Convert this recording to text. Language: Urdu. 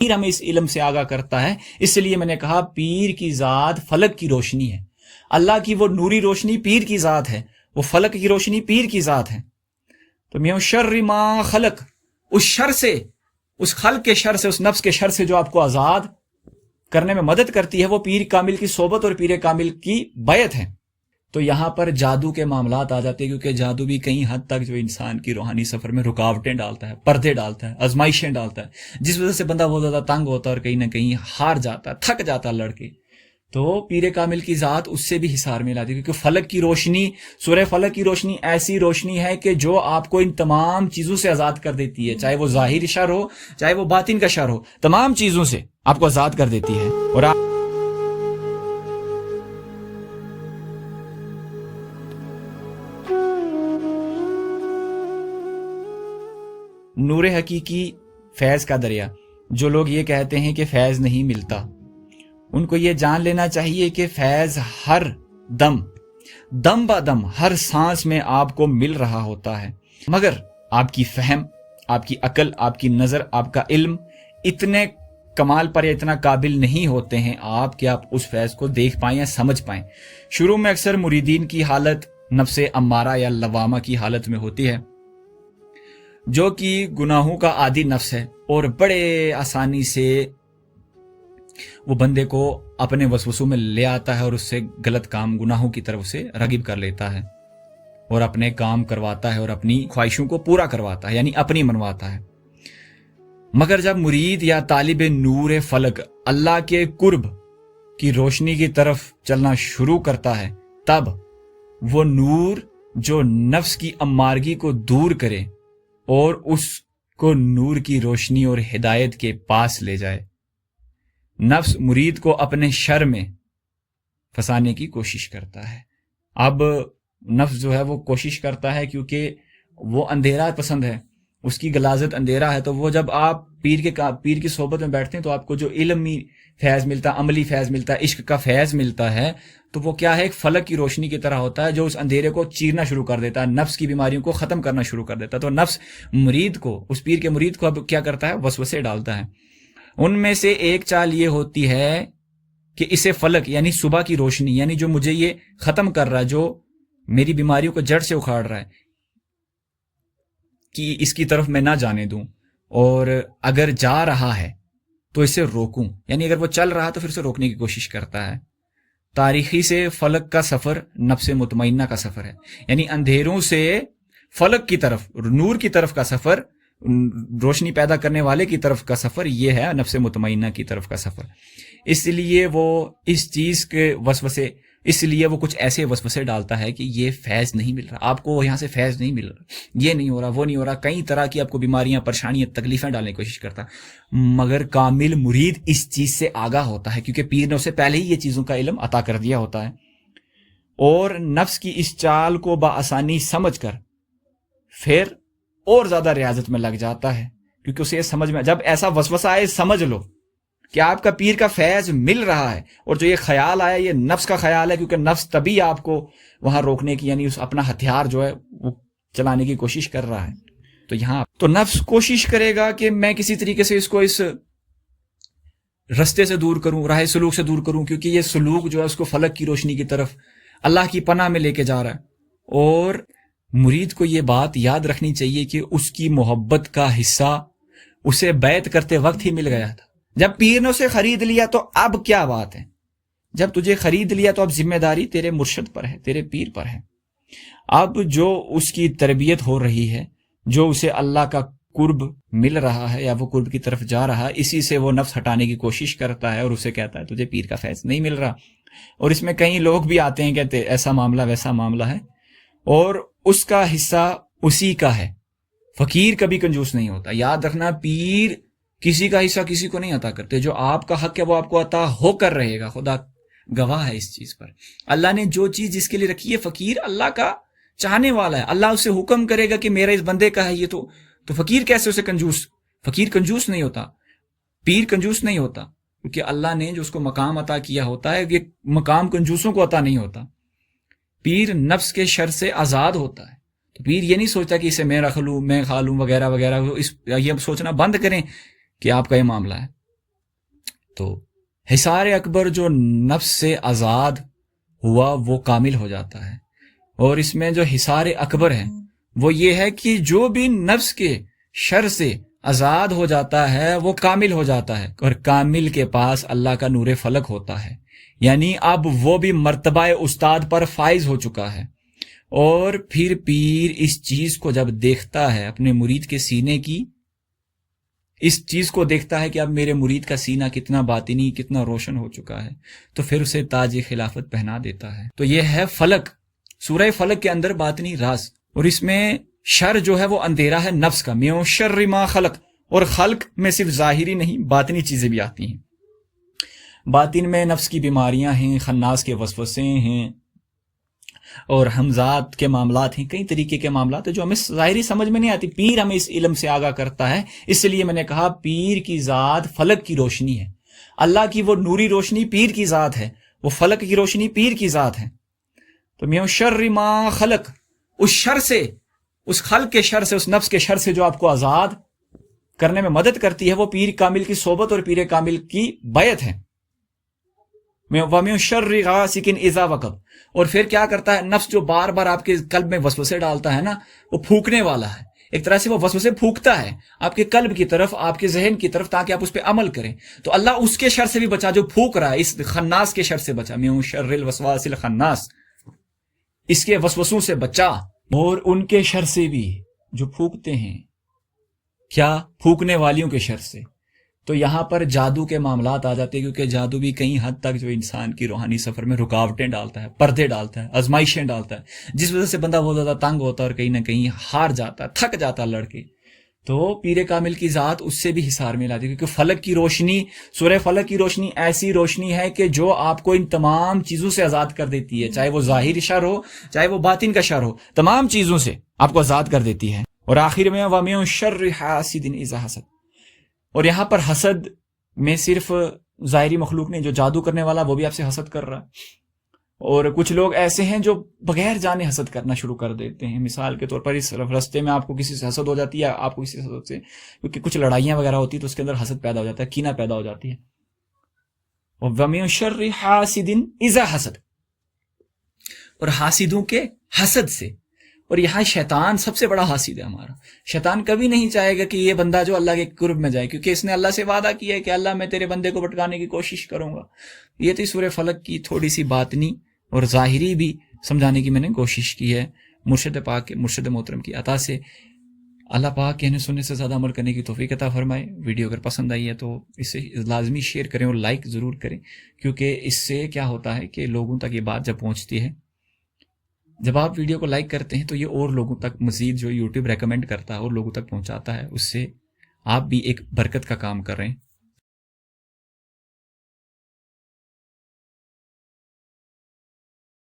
پیر ہمیں اس علم سے آگاہ کرتا ہے. اس لیے میں نے کہا پیر کی ذات فلک کی روشنی ہے. اللہ کی وہ نوری روشنی پیر کی ذات ہے، وہ فلک کی روشنی پیر کی ذات ہے. تو میں شر ما خلق، اس شر سے، اس خلق کے شر سے، اس نفس کے شر سے جو آپ کو آزاد کرنے میں مدد کرتی ہے، وہ پیر کامل کی صحبت اور پیر کامل کی بیعت ہے. تو یہاں پر جادو کے معاملات آ جاتے ہیں، کیونکہ جادو بھی کئی حد تک جو انسان کی روحانی سفر میں رکاوٹیں ڈالتا ہے، پردے ڈالتا ہے، آزمائشیں ڈالتا ہے، جس وجہ سے بندہ بہت زیادہ تنگ ہوتا ہے اور کہیں نہ کہیں ہار جاتا ہے، تھک جاتا ہے لڑکے. تو پیر کامل کی ذات اس سے بھی حصار میں لاتی ہے، کیونکہ فلک کی روشنی، سورہ فلک کی روشنی ایسی روشنی ہے کہ جو آپ کو ان تمام چیزوں سے آزاد کر دیتی ہے، چاہے وہ ظاہری شر ہو، چاہے وہ باطن کا شر ہو، تمام چیزوں سے آپ کو آزاد کر دیتی ہے. اور آپ نور حقیقی فیض کا دریا. جو لوگ یہ کہتے ہیں کہ فیض نہیں ملتا، ان کو یہ جان لینا چاہیے کہ فیض ہر دم، دم با دم، ہر سانس میں آپ کو مل رہا ہوتا ہے، مگر آپ کی فہم، آپ کی عقل، آپ کی نظر، آپ کا علم اتنے کمال پر یا اتنا قابل نہیں ہوتے ہیں آپ کہ آپ اس فیض کو دیکھ پائیں یا سمجھ پائیں. شروع میں اکثر مریدین کی حالت نفس امارہ یا لوامہ کی حالت میں ہوتی ہے، جو کہ گناہوں کا عادی نفس ہے، اور بڑے آسانی سے وہ بندے کو اپنے وسوسوں میں لے آتا ہے اور اس سے غلط کام، گناہوں کی طرف سے راغب کر لیتا ہے اور اپنے کام کرواتا ہے اور اپنی خواہشوں کو پورا کرواتا ہے، یعنی اپنی منواتا ہے. مگر جب مرید یا طالب نور فلک اللہ کے قرب کی روشنی کی طرف چلنا شروع کرتا ہے، تب وہ نور جو نفس کی امارگی کو دور کرے اور اس کو نور کی روشنی اور ہدایت کے پاس لے جائے. نفس مرید کو اپنے شر میں پھنسانے کی کوشش کرتا ہے. اب نفس جو ہے وہ کوشش کرتا ہے، کیونکہ وہ اندھیرا پسند ہے، اس کی غلاظت اندھیرا ہے. تو وہ جب آپ پیر کی صحبت میں بیٹھتے ہیں تو آپ کو جو علمی فیض ملتا ہے، عملی فیض ملتا ہے، عشق کا فیض ملتا ہے، تو وہ کیا ہے، ایک فلک کی روشنی کی طرح ہوتا ہے جو اس اندھیرے کو چیرنا شروع کر دیتا ہے، نفس کی بیماریوں کو ختم کرنا شروع کر دیتا ہے. تو نفس مرید کو، اس پیر کے مرید کو اب کیا کرتا ہے، وسوسے ڈالتا ہے. ان میں سے ایک چال یہ ہوتی ہے کہ اسے فلک یعنی صبح کی روشنی، یعنی جو مجھے یہ ختم کر رہا ہے، جو میری بیماریوں کو جڑ سے اکھاڑ رہا ہے، کہ اس کی طرف میں نہ جانے دوں، اور اگر جا رہا ہے تو اسے روکوں، یعنی اگر وہ چل رہا ہے تو پھر اسے روکنے کی کوشش کرتا ہے. تاریخی سے فلک کا سفر نفس مطمئنہ کا سفر ہے، یعنی اندھیروں سے فلک کی طرف، نور کی طرف کا سفر، روشنی پیدا کرنے والے کی طرف کا سفر، یہ ہے نفس مطمئنہ کی طرف کا سفر. اس لیے وہ اس چیز کے وسوسے، اس لیے وہ کچھ ایسے وسوسے ڈالتا ہے کہ یہ فیض نہیں مل رہا آپ کو، یہاں سے فیض نہیں مل رہا، یہ نہیں ہو رہا، وہ نہیں ہو رہا، کئی طرح کی آپ کو بیماریاں، پریشانیاں، تکلیفیں ڈالنے کی کوشش کرتا. مگر کامل مرید اس چیز سے آگاہ ہوتا ہے، کیونکہ پیر نے اسے پہلے ہی یہ چیزوں کا علم عطا کر دیا ہوتا ہے، اور نفس کی اس چال کو بآسانی سمجھ کر پھر اور زیادہ ریاضت میں لگ جاتا ہے. کیونکہ اسے یہ سمجھ میں، جب ایسا وسوسہ آئے، سمجھ لو کہ آپ کا پیر کا فیض مل رہا ہے، اور جو یہ خیال آیا یہ نفس کا خیال ہے، کیونکہ نفس تبھی آپ کو وہاں روکنے کی، یعنی اس اپنا ہتھیار جو ہے وہ چلانے کی کوشش کر رہا ہے. تو یہاں تو نفس کوشش کرے گا کہ میں کسی طریقے سے اس کو اس رستے سے دور کروں، راہ سلوک سے دور کروں، کیونکہ یہ سلوک جو ہے اس کو فلک کی روشنی کی طرف، اللہ کی پناہ میں لے کے جا رہا ہے. اور مرید کو یہ بات یاد رکھنی چاہیے کہ اس کی محبت کا حصہ اسے بیعت کرتے وقت ہی مل گیا تھا. جب پیر نے اسے خرید لیا تو اب کیا بات ہے، جب تجھے خرید لیا تو اب ذمہ داری تیرے مرشد پر ہے، تیرے پیر پر ہے. اب جو اس کی تربیت ہو رہی ہے، جو اسے اللہ کا قرب مل رہا ہے یا وہ قرب کی طرف جا رہا ہے، اسی سے وہ نفس ہٹانے کی کوشش کرتا ہے اور اسے کہتا ہے تجھے پیر کا فیض نہیں مل رہا. اور اس میں کئی لوگ بھی آتے ہیں، کہتے ایسا معاملہ ویسا معاملہ ہے، اور اس کا حصہ اسی کا ہے. فقیر کبھی کنجوس نہیں ہوتا، یاد رکھنا، پیر کسی کا حصہ کسی کو نہیں عطا کرتے. جو آپ کا حق ہے وہ آپ کو عطا ہو کر رہے گا، خدا گواہ ہے اس چیز پر. اللہ نے جو چیز جس کے لیے رکھی ہے، فقیر اللہ کا چاہنے والا ہے، اللہ اسے حکم کرے گا کہ میرا اس بندے کا ہے یہ، تو فقیر کیسے اسے کنجوس، فقیر کنجوس نہیں ہوتا، پیر کنجوس نہیں ہوتا، کیونکہ اللہ نے جو اس کو مقام عطا کیا ہوتا ہے، یہ مقام کنجوسوں کو عطا نہیں ہوتا. پیر نفس کے شر سے آزاد ہوتا ہے. تو پیر یہ نہیں سوچتا کہ اسے میں رکھ لوں، میں کھا لوں وغیرہ وغیرہ. یہ سوچنا بند کریں کہ آپ کا یہ معاملہ ہے. تو حصار اکبر جو نفس سے آزاد ہوا وہ کامل ہو جاتا ہے. اور اس میں جو حصار اکبر ہے وہ یہ ہے کہ جو بھی نفس کے شر سے آزاد ہو جاتا ہے وہ کامل ہو جاتا ہے، اور کامل کے پاس اللہ کا نور فلک ہوتا ہے. یعنی اب وہ بھی مرتبہ استاد پر فائز ہو چکا ہے. اور پھر پیر اس چیز کو جب دیکھتا ہے اپنے مرید کے سینے کی، اس چیز کو دیکھتا ہے کہ اب میرے مرید کا سینہ کتنا باطنی، کتنا روشن ہو چکا ہے، تو پھر اسے تاج خلافت پہنا دیتا ہے. تو یہ ہے فلک، سورہ فلک کے اندر باطنی راز. اور اس میں شر جو ہے وہ اندھیرا ہے نفس کا، من شر ما خلق. اور خلق میں صرف ظاہری نہیں، باطنی چیزیں بھی آتی ہیں. باطن میں نفس کی بیماریاں ہیں، خناس کے وسوسے ہیں، اور حمزات کے معاملات ہیں، کئی طریقے کے معاملات ہیں جو ہمیں ظاہری سمجھ میں نہیں آتی. پیر ہمیں اس علم سے آگاہ کرتا ہے. اس لیے میں نے کہا پیر کی ذات فلک کی روشنی ہے. اللہ کی وہ نوری روشنی پیر کی ذات ہے، وہ فلک کی روشنی پیر کی ذات ہے. تو من شر ما خلق، اس شر سے، اس خلق کے شر سے، اس نفس کے شر سے جو آپ کو آزاد کرنے میں مدد کرتی ہے، وہ پیر کامل کی صحبت اور پیر کامل کی بیعت ہے. وَمِن شَرِّ غَاسِقٍ إِذَا وَقَبَ. اور پھر کیا کرتا ہے نفس جو بار بار آپ کے قلب میں وسوسے ڈالتا ہے نا، وہ پھونکنے والا ہے. ایک طرح سے وہ وسوسے پھونکتا ہے آپ کے قلب کی طرف، آپ کے ذہن کی طرف، تاکہ آپ اس پہ عمل کریں. تو اللہ اس کے شر سے بھی بچا جو پھونک رہا ہے، اس خناس کے شر سے بچا. مِن شَرِّ الْوَسْوَاسِ الْخَنَّاسِ، اس کے وسوسوں سے بچا. اور ان کے شر سے بھی جو پھونکتے ہیں، کیا پھونکنے والیوں کے شر سے. تو یہاں پر جادو کے معاملات آ جاتے ہیں، کیونکہ جادو بھی کئی حد تک جو انسان کی روحانی سفر میں رکاوٹیں ڈالتا ہے، پردے ڈالتا ہے، آزمائشیں ڈالتا ہے، جس وجہ سے بندہ بہت زیادہ تنگ ہوتا ہے اور کہیں نہ کہیں ہار جاتا ہے، تھک جاتا ہے لڑکے. تو پیر کامل کی ذات اس سے بھی حصار میں لاتی ہے، کیونکہ فلک کی روشنی، سورہ فلک کی روشنی ایسی روشنی ہے کہ جو آپ کو ان تمام چیزوں سے آزاد کر دیتی ہے، چاہے وہ ظاہر شر ہو، چاہے وہ باطن کا شر ہو، تمام چیزوں سے آپ کو آزاد کر دیتی ہے. اور آخر میں وَمِن شَرِّ حَاسِدٍ إِذَا حَسَدَ. اور یہاں پر حسد میں صرف ظاہری مخلوق نہیں، جو جادو کرنے والا وہ بھی آپ سے حسد کر رہا ہے. اور کچھ لوگ ایسے ہیں جو بغیر جانے حسد کرنا شروع کر دیتے ہیں. مثال کے طور پر اس رستے میں آپ کو کسی سے حسد ہو جاتی ہے، آپ کو کسی حسد سے، کیونکہ کچھ لڑائیاں وغیرہ ہوتی ہیں تو اس کے اندر حسد پیدا ہو جاتا ہے، کینہ پیدا ہو جاتی ہے. وَمِن شَرِّ حَاسِدٍ إِذَا حَسَدَ. اور حاسدوں کے حسد سے. اور یہاں شیطان سب سے بڑا حاسد ہے ہمارا. شیطان کبھی نہیں چاہے گا کہ یہ بندہ جو اللہ کے قرب میں جائے، کیونکہ اس نے اللہ سے وعدہ کیا ہے کہ اللہ میں تیرے بندے کو بھٹکانے کی کوشش کروں گا. یہ تھی سورہ فلک کی تھوڑی سی باطنی اور ظاہری بھی سمجھانے کی میں نے کوشش کی ہے مرشد پاک، مرشد محترم کی عطا سے. اللہ پاک کہنے سننے سے زیادہ عمل کرنے کی توفیق عطا فرمائے. ویڈیو اگر پسند آئی ہے تو اسے لازمی شیئر کریں اور لائک ضرور کریں، کیونکہ اس سے کیا ہوتا ہے کہ لوگوں تک یہ بات جب پہنچتی ہے، جب آپ ویڈیو کو لائک کرتے ہیں تو یہ اور لوگوں تک مزید جو یوٹیوب ریکمینڈ کرتا ہے اور لوگوں تک پہنچاتا ہے، اس سے آپ بھی ایک برکت کا کام کر رہے ہیں.